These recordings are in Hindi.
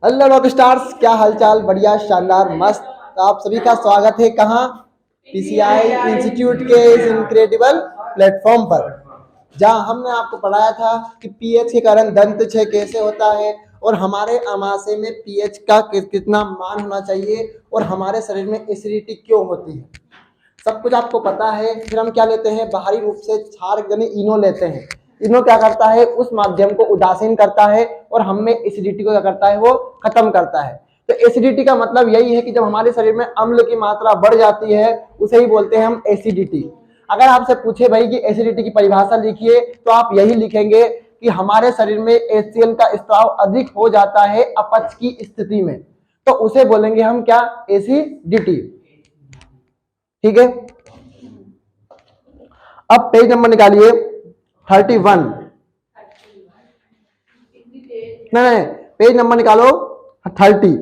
हेलो रॉक स्टार्स, क्या हालचाल? बढ़िया, शानदार, मस्त। तो आप सभी का स्वागत है कहाँ? पीसीआई इंस्टीट्यूट के इस इनक्रेडिबल प्लेटफॉर्म पर, जहां हमने आपको पढ़ाया था कि पीएच के कारण दंत क्षय कैसे होता है और हमारे आमाशय में पीएच का कितना मान होना चाहिए और हमारे शरीर में एसिडिटी क्यों होती है। सब कुछ आपको पता है। फिर हम क्या लेते हैं? बाहरी रूप से क्षार यानी इनो लेते हैं। इनो क्या करता है? उस माध्यम को उदासीन करता है और हम में एसिडिटी को क्या करता है? वो खत्म करता है। तो एसिडिटी का मतलब यही है कि जब हमारे शरीर में अम्ल की मात्रा बढ़ जाती है उसे ही बोलते हैं हम एसिडिटी। अगर आपसे पूछे भाई कि एसिडिटी की परिभाषा लिखिए, तो आप यही लिखेंगे कि हमारे शरीर में HCl का स्त्राव अधिक हो जाता है अपच की स्थिति में, तो उसे बोलेंगे हम क्या? एसिडिटी। ठीक है। अब पेज नंबर निकालिए 31। नहीं, पेज नंबर निकालो 30।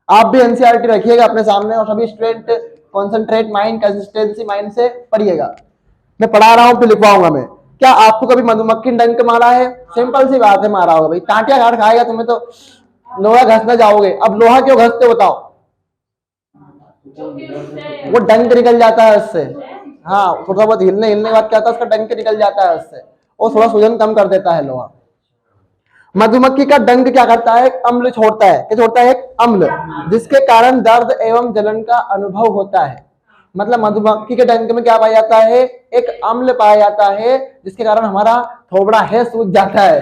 आप भी एनसीईआरटी रखिएगा अपने सामने और सभी student concentrate mind, consistency mind से पढ़िएगा। मैं पढ़ा रहा हूं फिर लिखवाऊंगा मैं। क्या आपको कभी मधुमक्खी ने डंक मारा है? सिंपल सी बात है, मारा होगा भाई। टांटिया गाड़ खाएगा तुम्हें तो लोहा घसना जाओगे। अब लोहा क्यों घसते बताओ? वो डंक निकल जाता है उससे। हाँ, थोड़ा बहुत हिलने के बाद क्या होता है? उसका डंक निकल जाता है उससे, और थोड़ा सूजन कम कर देता है लोहा। मधुमक्खी का डंक क्या करता है? अम्ल छोड़ता है। क्या छोड़ता है? एक अम्ल, जिसके कारण दर्द एवं जलन का अनुभव होता है। मतलब मधुमक्खी के डंक में क्या पाया जाता है? एक अम्ल पाया जाता है, जिसके कारण हमारा थोबड़ा है सूज जाता है।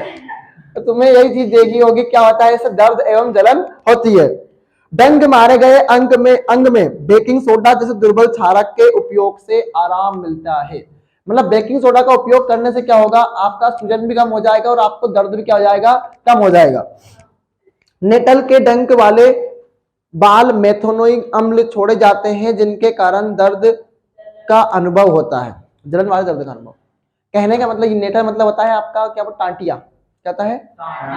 तो तुम्हें यही चीज देखी होगी, क्या होता है? इससे दर्द एवं जलन होती है। डंक मारे गए अंग में बेकिंग सोडा जैसे दुर्बल क्षारक के उपयोग से आराम मिलता है। मतलब बेकिंग सोडा का उपयोग करने से क्या होगा? आपका सूजन भी कम हो जाएगा और आपको दर्द भी क्या हो जाएगा? कम हो जाएगा। नेटल के डंक वाले बाल मेथोनोइक अम्ल छोड़े जाते हैं, जिनके कारण दर्द का अनुभव होता है, जलन वाले दर्द का अनुभव। कहने का मतलब नेटल मतलब होता है आपका क्या? टांटिया। क्या होता है?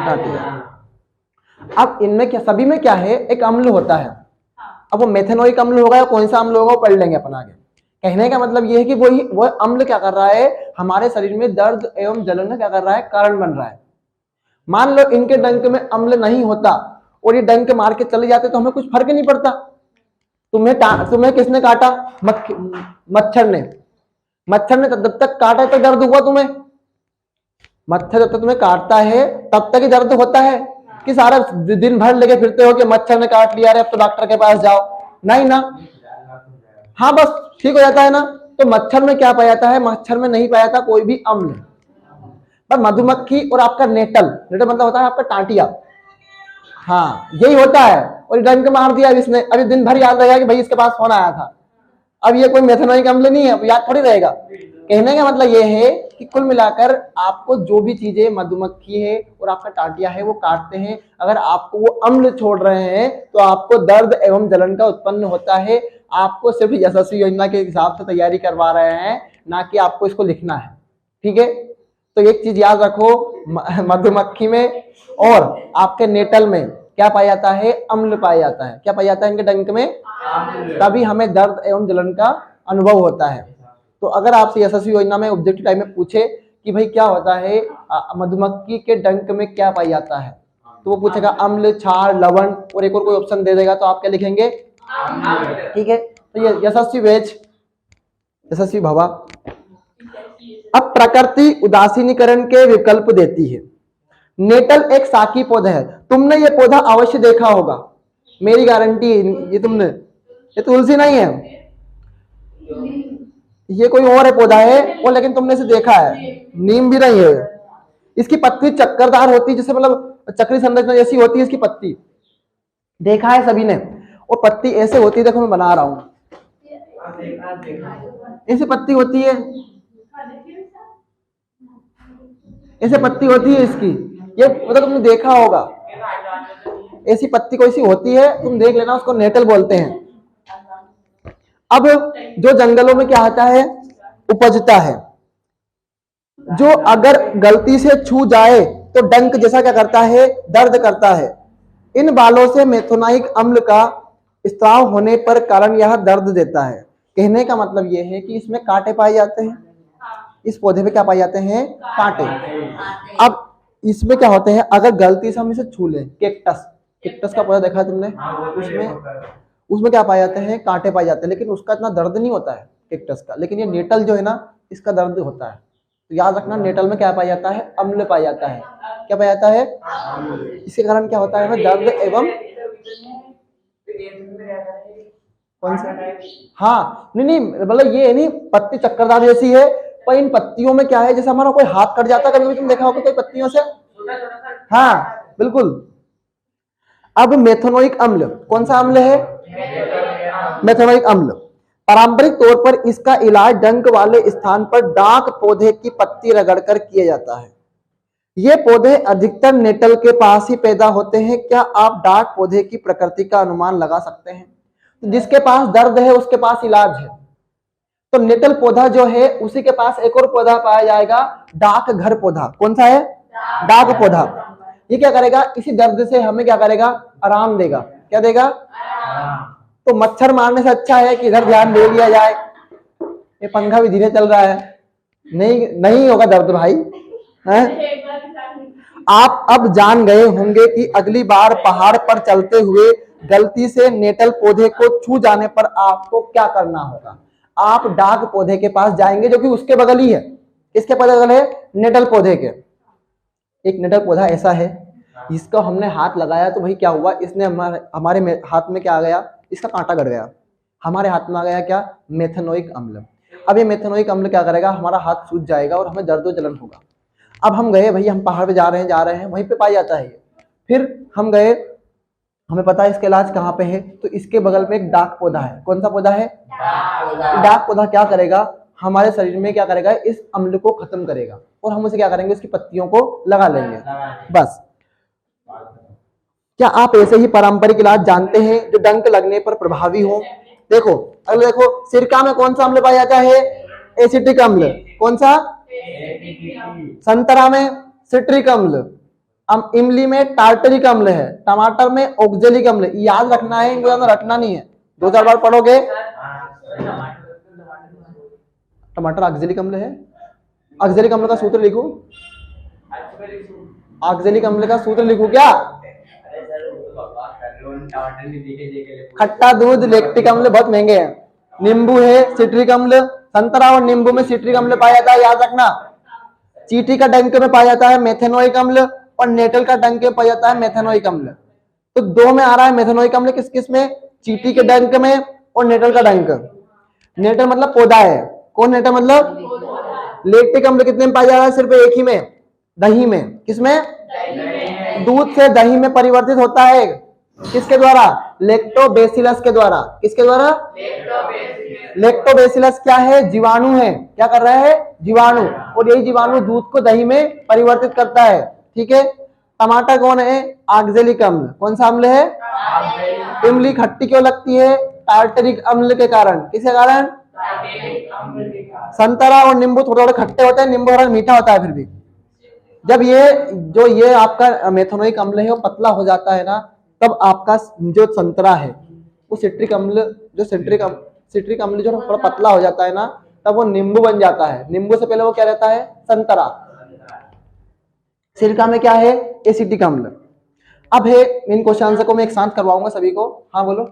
टांटिया। अब इनमें क्या, सभी में क्या है? एक अम्ल होता है। अब वो मेथेनोइक अम्ल होगा या कौन सा अम्ल होगा वो पढ़ लेंगे अपन आगे। कहने का मतलब ये है कि वो अम्ल क्या कर रहा है? हमारे शरीर में दर्द एवं जलन का क्या कर रहा है? कारण बन रहा है। मान लो इनके डंक में अम्ल नहीं होता और ये डंक मार के चले जाते तो हमें कुछ फर्क नहीं पड़ता। तुम्हें किसने काटा? मच्छर ने। मच्छर ने जब तक काटा तो दर्द हुआ तुम्हें? मच्छर जब तक तुम्हें काटता है तब तक ही दर्द होता है कि सारा दिन भर लेके फिरते हो कि मच्छर ने काट लिया, अरे अब तो डॉक्टर के पास जाओ? नहीं ना। हाँ, बस ठीक हो जाता है ना। तो मच्छर में क्या पाया जाता है? मच्छर में नहीं पाया था कोई भी अम्ल। पर मधुमक्खी और आपका नेटल मतलब होता है आपका टांटिया। हाँ, यही होता है। और डंक मार दिया इसने, अभी दिन भर याद रहेगा कि भाई इसके पास फोन आया था। अब ये कोई मेथेनोइक अम्ल नहीं है, याद थोड़ी रहेगा। कहने का मतलब ये है कि कुल मिलाकर आपको जो भी चीजें मधुमक्खी है और आपका टांटिया है वो काटते हैं, अगर आपको वो अम्ल छोड़ रहे हैं तो आपको दर्द एवं जलन का उत्पन्न होता है। आपको सिर्फ यशस्वी योजना के हिसाब से तैयारी करवा रहे हैं, ना कि आपको इसको लिखना है। ठीक है। तो एक चीज याद रखो, मधुमक्खी में और आपके नेटल में क्या पाया जाता है? अम्ल पाया जाता है। क्या पाया जाता है इनके डंक में? तभी हमें दर्द एवं जलन का अनुभव होता है। तो अगर आपसे यशस्वी योजना में ऑब्जेक्टिव टाइप में पूछे कि भाई क्या होता है मधुमक्खी के डंक में क्या पाया जाता है, तो वो पूछेगा अम्ल, क्षार, लवण और एक और कोई ऑप्शन दे देगा, तो आप क्या लिखेंगे? ठीक है। तो ये यशस्वी वेज, यशस्वी भवा। अब प्रकृति उदासीनीकरण के विकल्प देती है। नेटल एक शाकी पौधा है। तुमने ये पौधा अवश्य देखा होगा, मेरी गारंटी है। ये तुलसी नहीं है, ये कोई और है पौधा है वो, लेकिन तुमने इसे देखा है। नीम भी नहीं है। इसकी पत्ती चक्करदार होती है, जैसे मतलब चक्री संरचना जैसी होती है इसकी पत्ती। देखा है सभी ने। और पत्ती ऐसे होती है, देखो मैं बना रहा हूं, ऐसे पत्ती होती है, ऐसे पत्ती होती है इसकी। ये मतलब तुमने देखा होगा, ऐसी पत्ती कोई सी होती है, तुम देख लेना, उसको नेटल बोलते हैं। अब जो जंगलों में क्या आता है? उपजता है, जो अगर गलती से छू जाए तो डंक जैसा क्या करता है? दर्द करता है। इन बालों से मेथोनाइक अम्ल का स्त्राव होने पर कारण यह दर्द देता है। कहने का मतलब यह है कि इसमें कांटे पाए जाते हैं, इस पौधे पे क्या पाए जाते हैं? कांटे। अब इसमें क्या होते हैं, अगर गलती से हम इसे छू लें, कैक्टस, कैक्टस का पौधा देखा है तुमने? उसमें क्या पाए जाते हैं? कांटे पाए जाते हैं, लेकिन उसका इतना दर्द नहीं होता है कैक्टस का। लेकिन ये नेटल जो है ना, इसका दर्द होता है। तो याद रखना, नेटल में क्या पाया जाता है? अम्ल पाया जाता है। क्या पाया जाता है? इसके कारण क्या होता है हमें? दर्द एवं कौन सा? हाँ, नहीं, मतलब ये नहीं, पत्ती चक्करदार जैसी है, पर इन पत्तियों में क्या है, जैसे हमारा कोई हाथ कट जाता है कभी, तुम देखा होगा कोई पत्तियों से। हाँ बिल्कुल। अब मेथनोइक अम्ल, कौन सा अम्ल है? मेथनोइक अम्ल। पारंपरिक तौर पर इसका इलाज डंक वाले स्थान पर डाक पौधे की पत्ती रगड़कर किया जाता है। ये पौधे अधिकतर नेटल के पास ही पैदा होते हैं। क्या आप डाक पौधे की प्रकृति का अनुमान लगा सकते हैं? तो जिसके पास दर्द है उसके पास इलाज है। तो नेटल पौधा जो है, उसी के पास एक और पौधा पाया जाएगा, डाक घर पौधा। कौन सा है? डाक पौधा। ये क्या करेगा? इसी दर्द से हमें क्या करेगा? आराम देगा। क्या देगा? तो मच्छर मारने से अच्छा है कि इधर ध्यान दे लिया जाए। ये पंखा भी धीरे चल रहा है, नहीं होगा दर्द भाई है? आप अब जान गए होंगे कि अगली बार पहाड़ पर चलते हुए गलती से नेटल पौधे को छू जाने पर आपको क्या करना होगा। आप डाक पौधे के पास जाएंगे, जो कि उसके बगल ही है। किसके बगल है? नेटल पौधे के। एक नेटल पौधा ऐसा है, इसका हमने हाथ लगाया तो भाई क्या हुआ, इसने हमारे हाथ में क्या आ गया? इसका कांटा गड़ गया। हमारे हाथ में आ गया क्या? मेथनोइक अम्ल। अब ये मेथनोइक अम्ल क्या करेगा? हमारा हाथ सूज जाएगा और हमें दर्द जलन होगा। अब हम गए भाई, हम पहाड़ पे जा रहे हैं, वहीं पे पाया जाता है। फिर हम गए, हमें पता है इसका इलाज कहाँ पे है, तो इसके बगल में एक डाक पौधा है। कौन सा पौधा है? डाक पौधा क्या करेगा? हमारे शरीर में क्या करेगा? इस अम्ल को खत्म करेगा, और हम उसे क्या करेंगे? उसकी पत्तियों को लगा लेंगे, बस। क्या आप ऐसे ही पारंपरिक इलाज जानते हैं जो डंक लगने पर प्रभावी हो? देखो, अगले देखो, सिरका में कौन सा अम्ल पाया जाता है? एसिटिक अम्ल। कौन सा? संतरा में सिट्रिक अम्ल, इमली में टार्टरिक अम्ल है, टमाटर में ऑक्जेलिक अम्ल। याद रखना है, इनको ज्यादा रटना नहीं है, 2-4 बार पढ़ोगे। टमाटर ऑक्जेलिक अम्ल है। ऑक्जेलिक अम्ल का सूत्र लिखूं? ऑक्जेलिक अम्ल का सूत्र लिखूं क्या? खट्टा दूध, लैक्टिक अम्ल बहुत महंगे हैं। नींबू है सिट्रिक अम्ल, संतरा और नींबू में सिट्रिक अम्ल पाया जाता है, याद रखना। चींटी का डंक में पाया जाता है मेथेनोइक अम्ल, और नेटल का डंक में पाया जाता है मेथेनोइक अम्ल। तो 2 में आ रहा है मेथेनोइक अम्ल, किस किस में? चींटी के डंक में और नेटल का डंक। नेटल मतलब पौधा है। कौन नेटल मतलब? लैक्टिक अम्ल कितने में पाया जा रहा है? सिर्फ एक ही में, दही में। किसमें? दूध से दही में परिवर्तित होता है। किसके द्वारा? लैक्टोबैसिलस के द्वारा। किसके द्वारा? लैक्टोबैसिलस क्या है? जीवाणु है। क्या कर रहा है? जीवाणु। और यही जीवाणु दूध को दही में परिवर्तित करता है। ठीक है। टमाटर कौन है? ऑक्जेलिक अम्ल। कौन सा अम्ल है? इमली खट्टी क्यों लगती है? टार्टरिक अम्ल के कारण। किसके कारण? संतरा और नींबू थोड़े खट्टे होते हैं, नींबू थोड़ा मीठा होता है। फिर भी जब ये आपका मेथनोइक अम्ल है वो पतला हो जाता है ना, तब आपका जो संतरा है वो सिट्रिक अम्ल जो थोड़ा पतला हो जाता है ना, तब वो नींबू बन जाता है। नींबू से पहले वो क्या रहता है? संतरा। सिरका में क्या है? एसिटिक अम्ल। अब है, इन क्वेश्चन आंसर को मैं एक साथ करवाऊंगा सभी को। हाँ बोलो।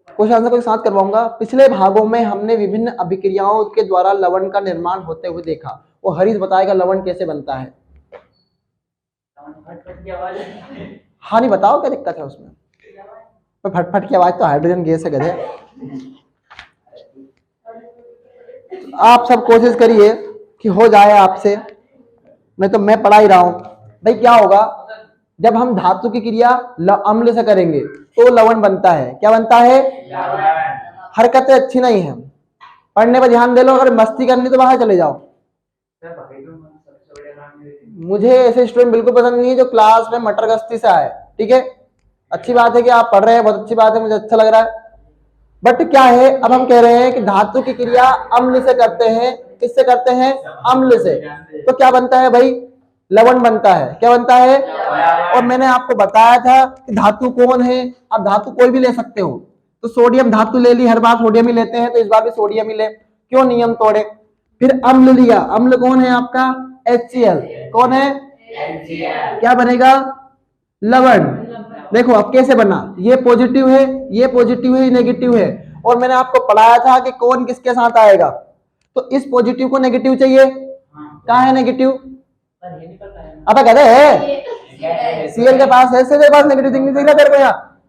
क्वेश्चन आंसर को एक साथ करवाऊंगा। पिछले भागों में हमने विभिन्न अभिक्रियाओं के द्वारा लवण का निर्माण होते हुए देखा। वो हरीश बताएगा लवण कैसे बनता है। हाँ नहीं, बताओ क्या दिक्कत है उसमें? फटफट की आवाज तो हाइड्रोजन गैस है गधे। आप सब कोशिश करिए कि हो जाए आपसे, नहीं तो मैं पढ़ा ही रहा हूं। भाई क्या होगा जब हम धातु की क्रिया अम्ल से करेंगे तो लवण बनता है। क्या बनता है? हरकतें अच्छी नहीं है, पढ़ने पर ध्यान दे लो। अगर मस्ती करनी तो बाहर चले जाओ। मुझे ऐसे स्टूडेंट बिल्कुल पसंद नहीं है जो क्लास में मटर गश्ती से आए। ठीक है, अच्छी बात है कि आप पढ़ रहे हैं, बहुत अच्छी बात है, मुझे अच्छा लग रहा है। बट क्या है, अब हम कह रहे हैं कि धातु की क्रिया अम्ल से करते हैं। किससे करते हैं? अम्ल से। तो क्या बनता है भाई? लवण बनता है। क्या बनता है? और मैंने आपको बताया था कि धातु कौन है। आप धातु कोई भी ले सकते हो, तो सोडियम धातु ले ली, हर बार सोडियम ही लेते हैं, तो इस बार भी सोडियम ही ले। क्यों नियम तोड़े? फिर अम्ल लिया, अम्ल कौन है आपका? HCl। कौन है? क्या बनेगा? लवण। देखो अब कैसे बना, ये पॉजिटिव है, ये पॉजिटिव है, ये नेगेटिव है, और मैंने आपको पढ़ाया था कि कौन किसके साथ आएगा। तो इस पॉजिटिव को नेगेटिव चाहिए, कहाँ है नेगेटिव? अब कहते हैं Cl के पास है, Cl के पास नेगेटिव दिख नहीं दिख रहा तेरे को यहाँ?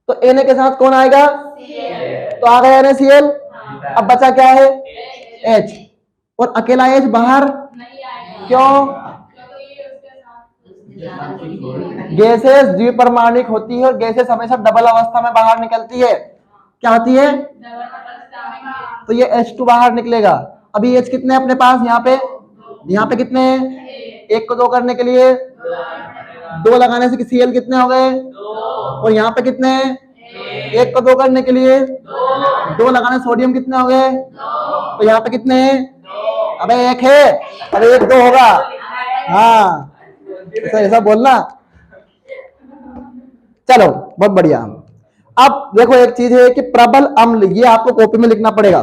तो Na के साथ कौन आएगा? तो आ गया NaCl। अब बचा क्या है? H। और अकेला H बाहर क्यों? गैसेस द्विपरमाणिक होती है, और गैसेस हमेशा डबल अवस्था में बाहर निकलती है। क्या होती है? तो ये H2 बाहर निकलेगा। अभी H कितने अपने पास यहाँ पे? यहाँ पे कितने हैं? एक को दो करने के लिए दो लगाने से Cl कितने हो गए? और यहाँ पे कितने हैं? एक को दो करने के लिए दो लगाने सोडियम कितने हो गए? तो यहाँ पे कितने हैं? अबे एक है, अबे एक दो होगा। हाँ ऐसा ऐसा बोलना। चलो बहुत बढ़िया। अब देखो एक चीज है कि प्रबल अम्ल, ये आपको कॉपी में लिखना पड़ेगा,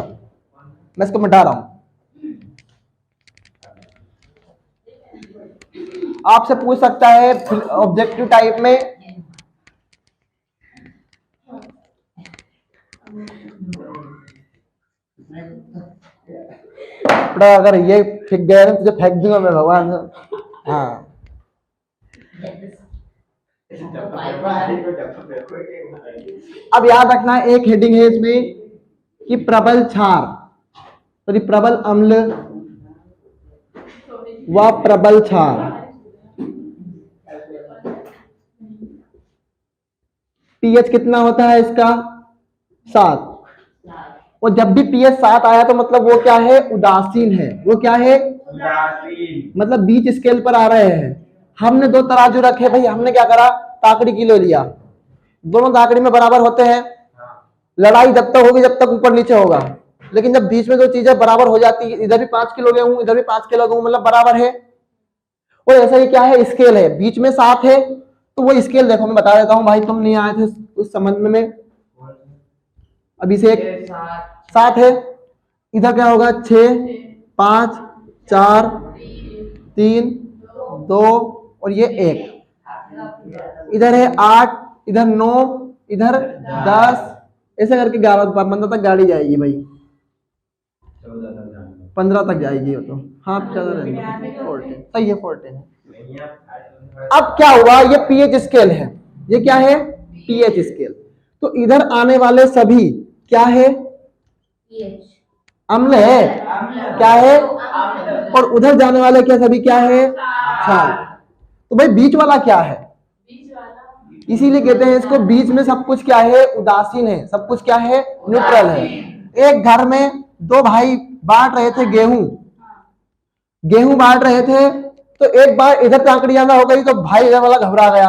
मैं इसको मिटा रहा हूं। आपसे पूछ सकता है ऑब्जेक्टिव टाइप में, अगर ये फेंक गया ना तुझे फेंक दूंगा मैं भगवान। हाँ अब याद रखना एक हेडिंग है इसमें कि प्रबल क्षार, तो प्रबल अम्ल व प्रबल क्षार। पीएच कितना होता है इसका? 7। और जब भी पीएच 7 आया तो मतलब वो क्या है? उदासीन है। वो क्या है? उदासीन। मतलब बीच स्केल पर आ रहे हैं। हमने दो तराजू रखे भाई, हमने क्या करा? ताकड़ी किलो लिया, दोनों ताकड़ी में बराबर होते हैं। लड़ाई जब तक होगी जब तक ऊपर नीचे होगा, लेकिन जब बीच में दो चीजें बराबर हो जाती है, इधर भी 5 किलो गेहूं इधर भी 5 किलो गेहूं, मतलब बराबर है। और ऐसा ही क्या है? स्केल है, बीच में 7 है, तो वो स्केल देखो मैं बता देता हूं भाई, तुम नहीं आए थे उस संबंध में। अभी से एक 7 है, इधर क्या होगा? 6 5 4 3 2 और ये 1, इधर है 8, इधर 9, इधर 10, ऐसे करके 11 15 तक गाड़ी जाएगी भाई, 15 तक जाएगी वो तो। हाँ चलो 14 सही है, 14 है। अब क्या हुआ? ये पीएच स्केल है, ये क्या है? PH scale. तो इधर आने वाले सभी क्या है? अम्ल है। क्या है? और उधर जाने वाले क्या सभी क्या है? क्षार। तो भाई बीच वाला क्या है? इसीलिए कहते हैं इसको बीच में सब कुछ क्या है? उदासीन है, सब कुछ क्या है? न्यूट्रल है। एक घर में दो भाई बांट रहे थे गेहूं, गेहूं बांट रहे थे, तो एक बार इधर ताकड़ी ज्यादा हो गई तो भाई इधर वाला घबरा गया,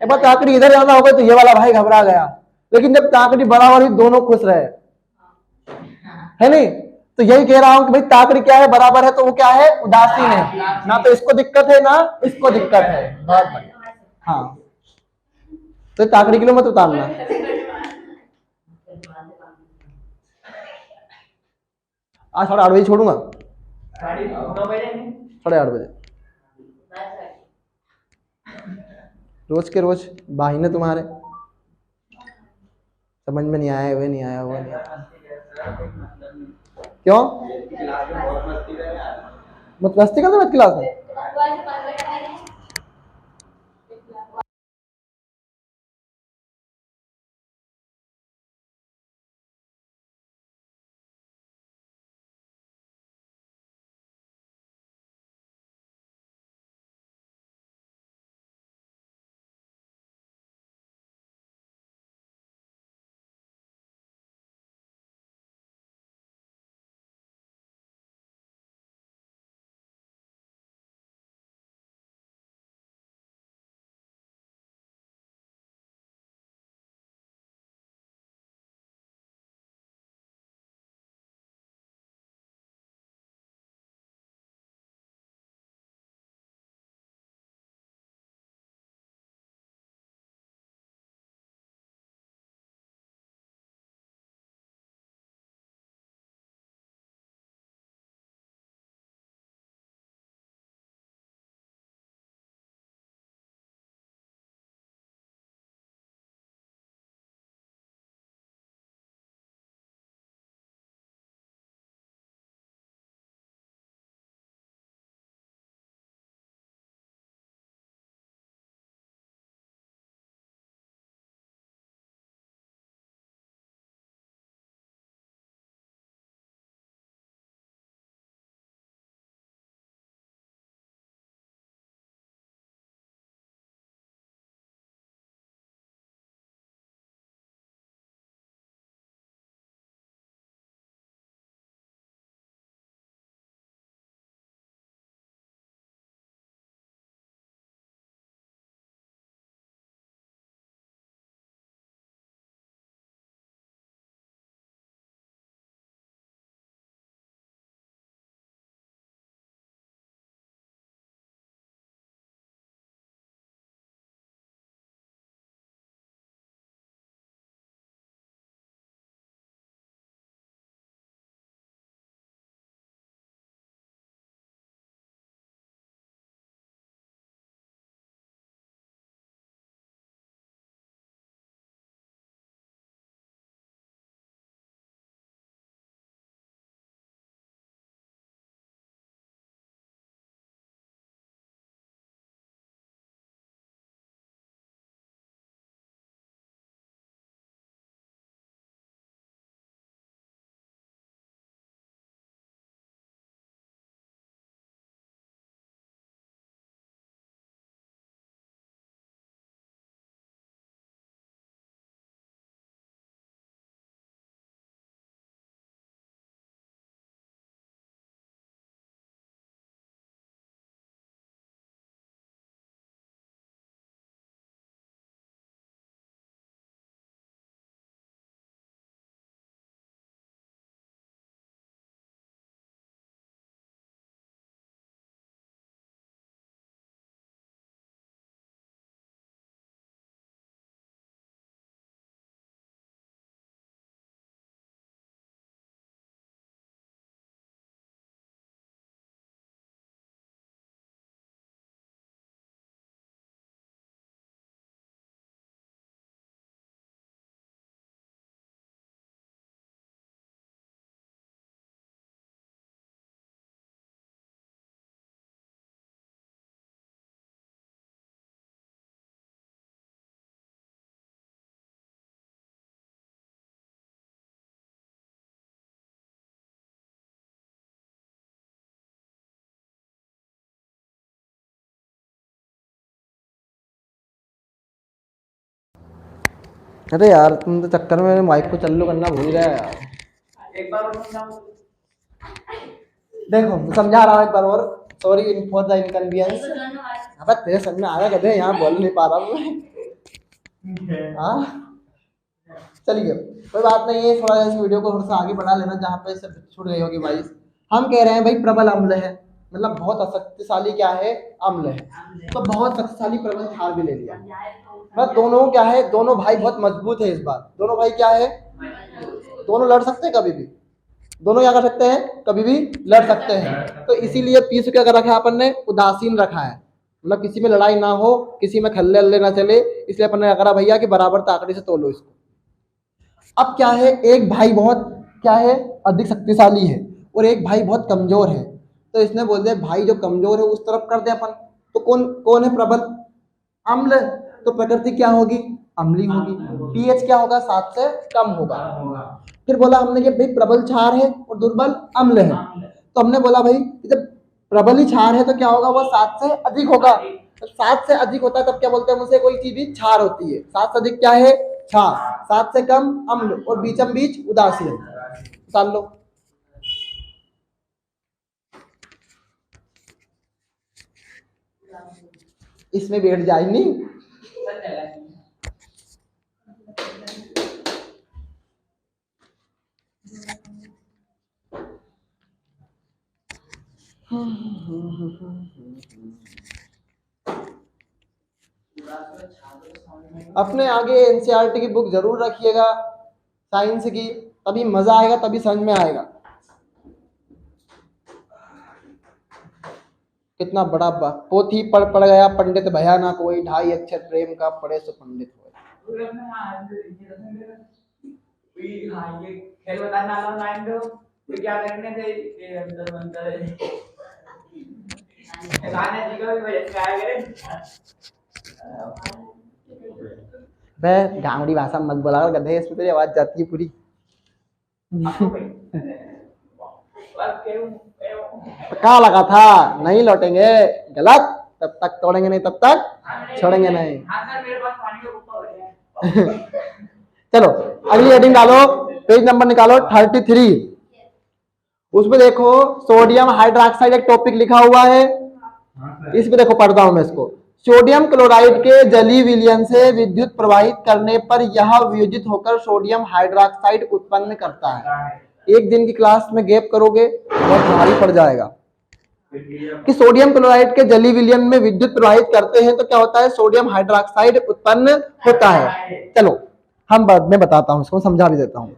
एक बार ताकड़ी इधर ज्यादा हो गई तो ये वाला भाई घबरा गया। लेकिन जब ताकड़ी बराबर हुई दोनों खुश रहे, है नहीं? तो यही कह रहा हूं कि भाई ताकड़ी क्या है? बराबर है, तो वो क्या है? उदासीन है। ना तो इसको दिक्कत है ना इसको दिक्कत है। बहुत बढ़िया। हाँ तो ताकड़ी किलो मत उतारना। आज 8:30 छोड़ूंगा, 8:30 रोज के रोज बाहिने तुम्हारे, समझ में नहीं आया, वो नहीं आया, वो नहीं आया। क्यों मत मस्ती करते मत क्लास में? अरे यार तुम तो चक्कर में माइक को चालू करना भूल गया यार। एक बार और समझाओ। देखो मैं समझा रहा हूँ एक बार और। Sorry for the inconvenience. अब तेरे समझ में आया गधे, यहाँ बोल नहीं पा रहा हूँ मैं। हाँ चलिए कोई बात नहीं है, थोड़ा इस वीडियो को थोड़ा सा आगे बढ़ा लेना जहाँ पे सब छूट गई होगी भाई। हम कह रहे हैं भाई प्रबल अम्ल है, मतलब बहुत शक्तिशाली क्या है, अम्ल है। तो बहुत शक्तिशाली प्रबल क्षार भी ले लिया। मतलब दोनों क्या है, दोनों भाई बहुत मजबूत है इस बार। दोनों भाई क्या है, दोनों लड़ सकते हैं कभी भी। दोनों क्या कर सकते हैं, कभी भी लड़ सकते हैं। तो इसीलिए पीस क्या कर रखा है अपन ने, उदासीन रखा है। मतलब किसी में लड़ाई ना हो, किसी में खल्ले अल्ले ना चले, इसलिए अपन ने करा भैया कि बराबर ताकड़ी से तोलो इसको। अब क्या है, एक भाई बहुत क्या है, अधिक शक्तिशाली है और एक भाई बहुत कमजोर है। तो इसने बोल दिया भाई जो कमजोर है उस तरफ कर दे अपन। तो कौन कौन है प्रबल, अम्ल। तो प्रकृति क्या होगी, अम्ली होगी। पीएच क्या होगा, 7 से कम होगा। फिर बोला हमने कि भाई प्रबल क्षार है और दुर्बल अम्ल है। तो हमने बोला भाई जब प्रबल ही क्षार है तो क्या होगा, वो 7 से अधिक होगा। तो 7 से अधिक होता है तब क्या बोलते हैं उसे, कोई चीज भी क्षार होती है। 7 से अधिक क्या है, क्षार। 7 से कम अम्ल और बीचम बीच उदासीन। निकाल लो। इसमें बैठ जाए नहीं। अपने आगे एनसीईआरटी की बुक जरूर रखिएगा साइंस की, तभी मजा आएगा, तभी समझ में आएगा। कितना बड़ा पोथी पढ़ गया पंडित भया ना कोई, 2.5 अक्षर प्रेम का पढ़े सो पंडित हो। ये खेल बताना वाला लाइन दो, तो क्या करने थे ये अंदर अंदर गाने जी को भी वजह से आए गए। बे गांवड़ी भाषा मत बोला कर गधे, इसमें तेरी आवाज जाती है पूरी। क्या लगा था नहीं लौटेंगे, गलत। तब तक तोड़ेंगे नहीं, तब तक छोड़ेंगे नहीं। हाँ सर मेरे पास पानी का कुत्ता हो गया। चलो अगली हेडिंग डालो, पेज नंबर निकालो 33। उसमें देखो सोडियम हाइड्रोक्साइड एक टॉपिक लिखा हुआ है। इसमें देखो पढ़ता हूं मैं इसको। सोडियम क्लोराइड के जलीय विलयन से विद्युत प्रवाहित करने पर यह वियोजित होकर सोडियम हाइड्रोक्साइड उत्पन्न करता है। एक दिन की क्लास में गैप करोगे बहुत भारी पड़ जाएगा। कि सोडियम क्लोराइड के जलीय विलयन में विद्युत प्रवाहित करते हैं तो क्या होता है, सोडियम हाइड्रोक्साइड उत्पन्न होता है। चलो हम बाद में बताता हूं, इसको समझा भी देता हूं।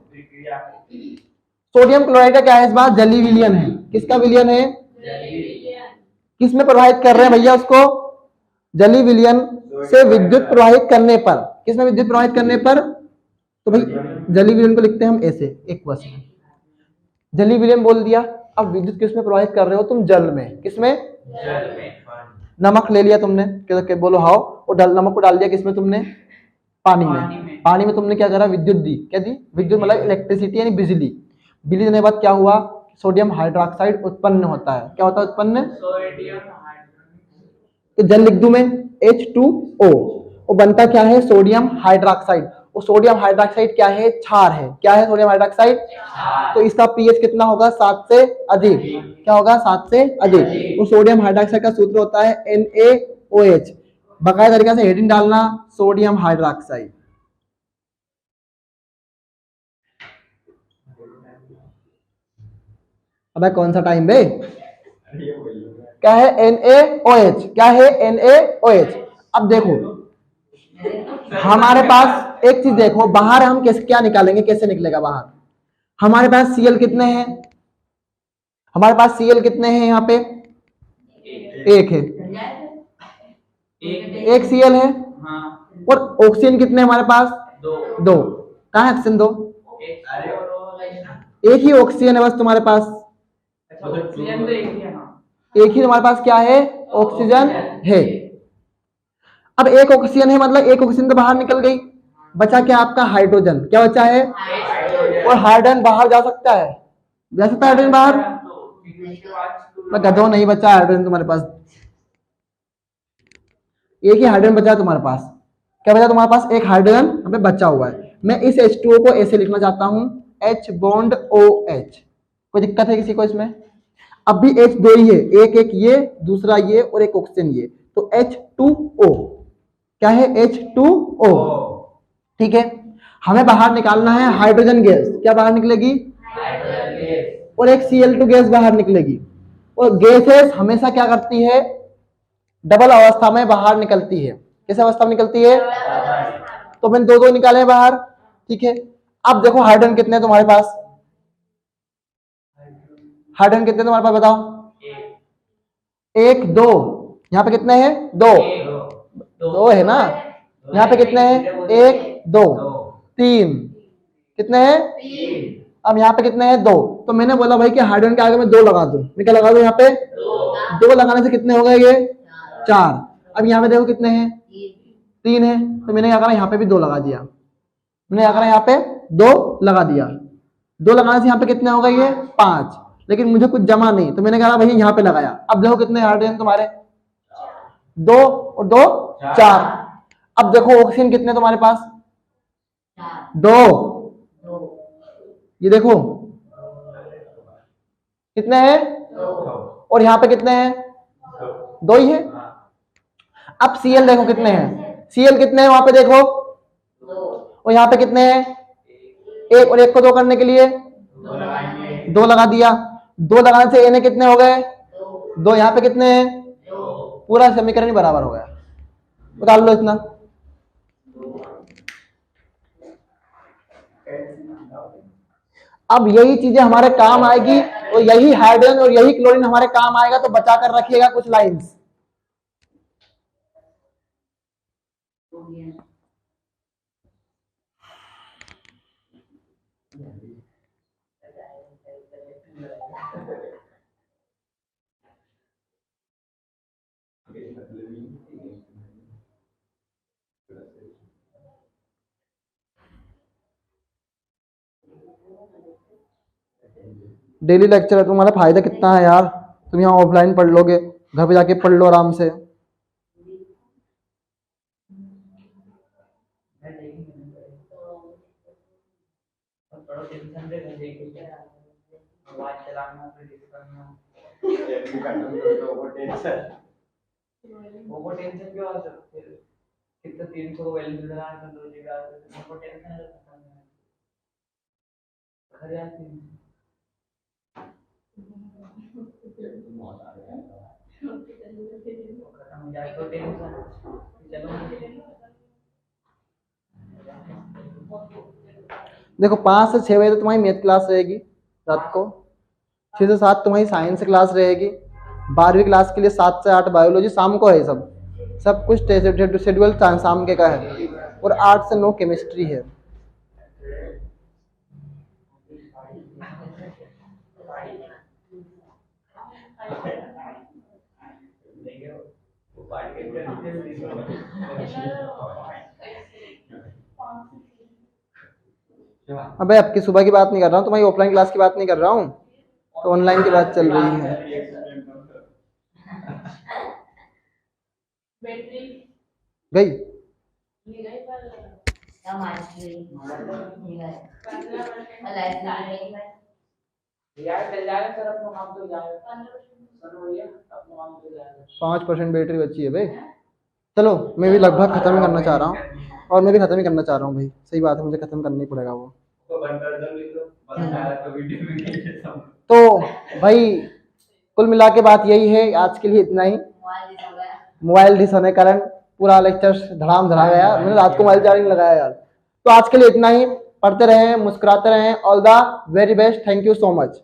सोडियम क्लोराइड का क्या है इस बार, जलीय विलयन है। किसका विलयन है, किस में प्रवाहित कर रहे हैं भैया उसको, जलीय विलयन से विद्युत प्रवाहित करने पर। किसमें विद्युत प्रवाहित करने पर, तो भाई जलीय विलयन को लिखते हैं हम ऐसे एक बस में, जलीय विलयन बोल दिया। अब विद्युत किसमें प्रवाहित कर रहे हो तुम, जल में। किसमें, जल में। नमक ले लिया तुमने, क्या बोलो हाओ, और नमक को डाल दिया किसमें तुमने, पानी में। पानी में तुमने क्या करा, विद्युत दी। क्या दी, विद्युत मतलब इलेक्ट्रिसिटी यानी बिजली। बिजली देने के बाद क्या हुआ, सोडियम हाइड्रोक्साइड उत्पन्न होता है। क्या होता है उत्पन्न, तो जल लिख दूं मैं H2O, और बनता क्या है, सोडियम हाइड्रोक्साइड। और सोडियम हाइड्रोक्साइड क्या है, क्षार है। क्या है सोडियम हाइड्रोक्साइड, तो इसका पीएच कितना होगा, 7 से अधिक। क्या होगा, 7 से अधिक। और सोडियम हाइड्रोक्साइड का सूत्र होता है NaOH। बकायदा तरीके से हेडिंग डालना, सोडियम हाइड्रोक्साइड। अबे कौन सा टाइम बे, क्या है NaOH, क्या है NaOH। अब देखो हमारे पास एक चीज देखो, बाहर हम कैसे क्या निकालेंगे, कैसे निकलेगा बाहर। हमारे पास Cl कितने हैं, हमारे पास Cl कितने हैं, यहाँ पे एक है, एक Cl है। और ऑक्सीजन कितने हमारे पास, दो। कहाँ है ऑक्सीजन, दो। एक ही ऑक्सीजन है बस तुम्हारे पास, एक ही तुम्हारे पास क्या है, ऑक्सीजन है। अब एक ऑक्सीजन है मतलब एक ऑक्सीजन तो बाहर निकल गई, बचा क्या आपका हाइड्रोजन। क्या बचा है, और हाइड्रोजन बाहर जा सकता है, जा सकता है हाइड्रोजन बाहर, गधो नहीं बचा हाइड्रोजन तुम्हारे पास, एक ही हाइड्रोजन बचा तुम्हारे पास। क्या बचा तुम्हारे पास, एक हाइड्रोजन यहाँ पे बचा हुआ है। मैं इस H2O को ऐसे लिखना चाहता हूं, H बॉन्ड OH। कोई दिक्कत है किसी को इसमें? अब भी H दो ही है, एक एक ये, दूसरा ये और एक ऑक्सीजन ये, तो H2O क्या है? H2O। ठीक है, हमें बाहर निकालना है हाइड्रोजन गैस। क्या बाहर निकलेगी? और एक Cl2 गैस बाहर निकलेगी। और गैसेस हमेशा क्या करती है? डबल अवस्था में बाहर निकलती है। किस अवस्था में निकलती है? तो मैंने दो दो निकाले बाहर। ठीक है, अब देखो हाइड्रोजन कितने हैं तुम्हारे पास? हाइड्रोजन कितने तुम्हारे पास बताओ? एक, दो। यहाँ पे कितने हैं? दो। दो है ना? यहाँ पे कितने हैं? एक, दो, तीन। कितने हैं? अब यहाँ पे कितने हैं? दो। तो मैंने बोला भाई कि हाइड्रोजन के आगे मैं दो लगा दूं। मैं क्या लगा दूं यहाँ पे? दो लगाने से कितने हो गए ये? चार। अब यहाँ पे देखो कितने हैं? तीन है। तो मैंने क्या करा? यहाँ पे भी दो लगा दिया। मैंने क्या करा? यहाँ पे दो लगा दिया। दो लगाने से यहाँ पे कितने हो गए ये? पांच। लेकिन मुझे कुछ जमा नहीं, तो मैंने कहा भाई यहाँ पे लगाया। अब देखो कितने हाइड्रोजन तुम्हारे? दो और दो, चार। अब देखो ऑक्सीजन कितने तुम्हारे पास? दो। ये देखो कितने हैं? और यहाँ पे कितने हैं? दो ही है। अब Cl देखो कितने हैं? Cl कितने हैं वहां पे देखो, और यहाँ पे कितने हैं? एक, और एक को दो करने के लिए दो लगा दिया। दो लगाने से Na कितने हो गए? दो। यहाँ पे कितने हैं? पूरा समीकरण ही बराबर हो गया। निकाल लो इतना। अब यही चीजें हमारे काम आएगी, और यही हाइड्रोजन और यही क्लोरीन हमारे काम आएगा। तो बचा कर रखिएगा कुछ लाइंस। डेली लेक्चर है, तुम्हारा फायदा कितना है यार? तुम यहाँ ऑफलाइन पढ़ लोगे, घर पे जाके पढ़ लो आराम से। वो टेंशन क्यों आ सकते? कितना 300 वैल्यू लगाना तो दो जगह वो टेंशन खत्म है। घर आती खत्म हो जाए तो टेंशन। चलो देखो 5 से 6 बजे तो तुम्हारी मैथ क्लास रहेगी रात को। 6 से 7 तुम्हारी साइंस क्लास रहेगी। 12वीं क्लास के लिए 7 से 8 बायोलॉजी शाम को है। सब कुछ शेड्यूल शाम के का है। और 8 से 9 केमिस्ट्री है। अबे आपकी सुबह की बात नहीं कर रहा हूँ, तुम्हारी ऑफलाइन क्लास की बात नहीं कर रहा हूँ, तो ऑनलाइन की बात चल रही है। गई यार चल जाएगा सर, अपना काम तो जाएगा सर भैया, अपना काम तो जाएगा। 5% बैटरी बची है भाई। चलो मैं भी लगभग खत्म ही करना चाह रहा हूँ, और मैं भी खत्म ही करना चाह रहा हूँ भाई। सही बात है, मुझे खत्म करना ही पड़ेगा वो। तो भाई कुल मिला के बात यही है, आज के लिए इतना ही। मोबाइल डिस होने के कारण पूरा लेक्चर धड़ाम धड़ा गया। मैंने रात को मोबाइल चार्जिंग लगाया यार। तो आज के लिए इतना ही। पढ़ते रहें, मुस्कुराते रहें। All the very best. Thank you so much.